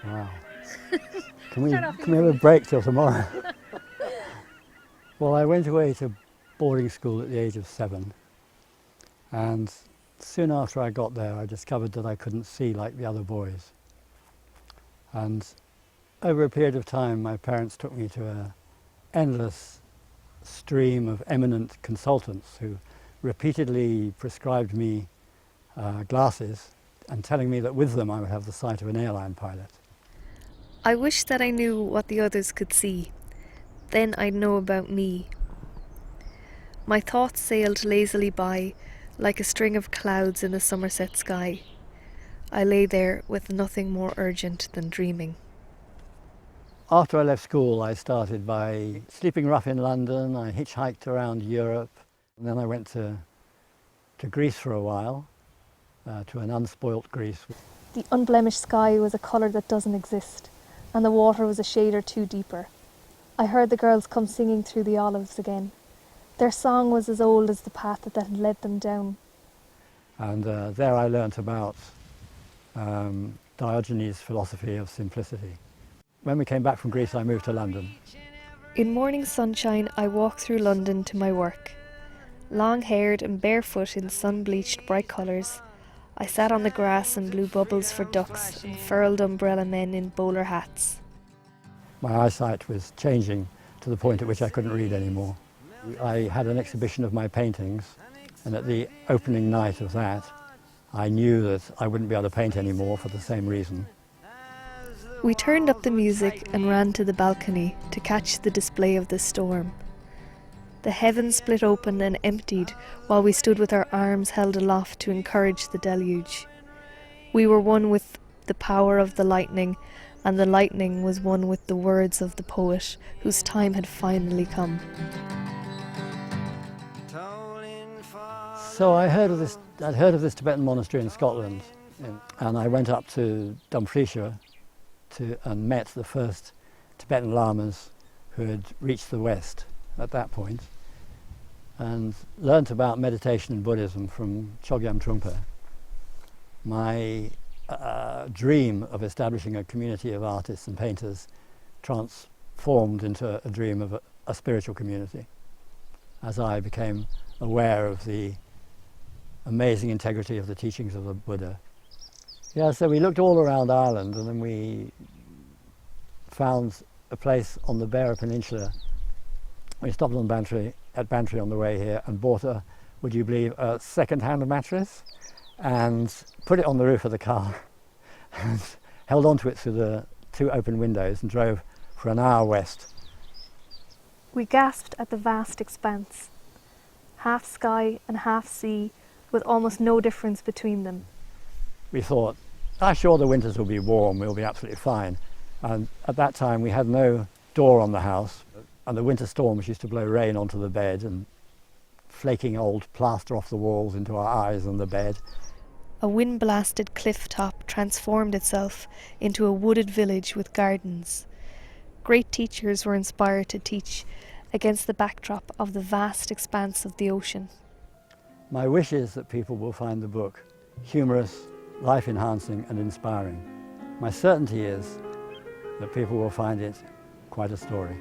Wow. Can we have a break till tomorrow? Well, I went away to boarding school at the age of 7, and soon after I got there I discovered that I couldn't see like the other boys. And over a period of time my parents took me to an endless stream of eminent consultants who repeatedly prescribed me glasses and telling me that with them I would have the sight of an airline pilot. I wish that I knew what the others could see. Then I'd know about me. My thoughts sailed lazily by, like a string of clouds in the Somerset sky. I lay there with nothing more urgent than dreaming. After I left school I started by sleeping rough in London. I hitchhiked around Europe, and then I went to Greece for a while, to an unspoilt Greece. The unblemished sky was a colour that doesn't exist, and the water was a shade or two deeper. I heard the girls come singing through the olives again. Their song was as old as the path that had led them down. And there I learnt about Diogenes' philosophy of simplicity. When we came back from Greece I moved to London. In morning sunshine I walked through London to my work. Long-haired and barefoot in sun-bleached bright colours, I sat on the grass and blew bubbles for ducks and furled umbrella men in bowler hats. My eyesight was changing to the point at which I couldn't read anymore. I had an exhibition of my paintings, and at the opening night of that I knew that I wouldn't be able to paint anymore for the same reason. We turned up the music and ran to the balcony to catch the display of the storm. The heavens split open and emptied while we stood with our arms held aloft to encourage the deluge. We were one with the power of the lightning, and the lightning was one with the words of the poet whose time had finally come. So I'd heard of this Tibetan monastery in Scotland, and I went up to Dumfriesshire and met the first Tibetan lamas who had reached the West at that point, and learnt about meditation and Buddhism from Chogyam Trungpa. My dream of establishing a community of artists and painters transformed into a dream of a spiritual community as I became aware of the amazing integrity of the teachings of the Buddha. Yeah, so we looked all around Ireland, and then we found a place on the Beara Peninsula. We stopped at Bantry on the way here and bought would you believe, a second-hand mattress and put it on the roof of the car and held onto it through the 2 open windows and drove for an hour west. We gasped at the vast expanse, half sky and half sea, with almost no difference between them. We thought, sure, the winters will be warm, we'll be absolutely fine. And at that time we had no door on the house, and the winter storms used to blow rain onto the bed and flaking old plaster off the walls into our eyes and the bed. A wind-blasted clifftop transformed itself into a wooded village with gardens. Great teachers were inspired to teach against the backdrop of the vast expanse of the ocean. My wish is that people will find the book humorous, life-enhancing and inspiring. My certainty is that people will find it quite a story.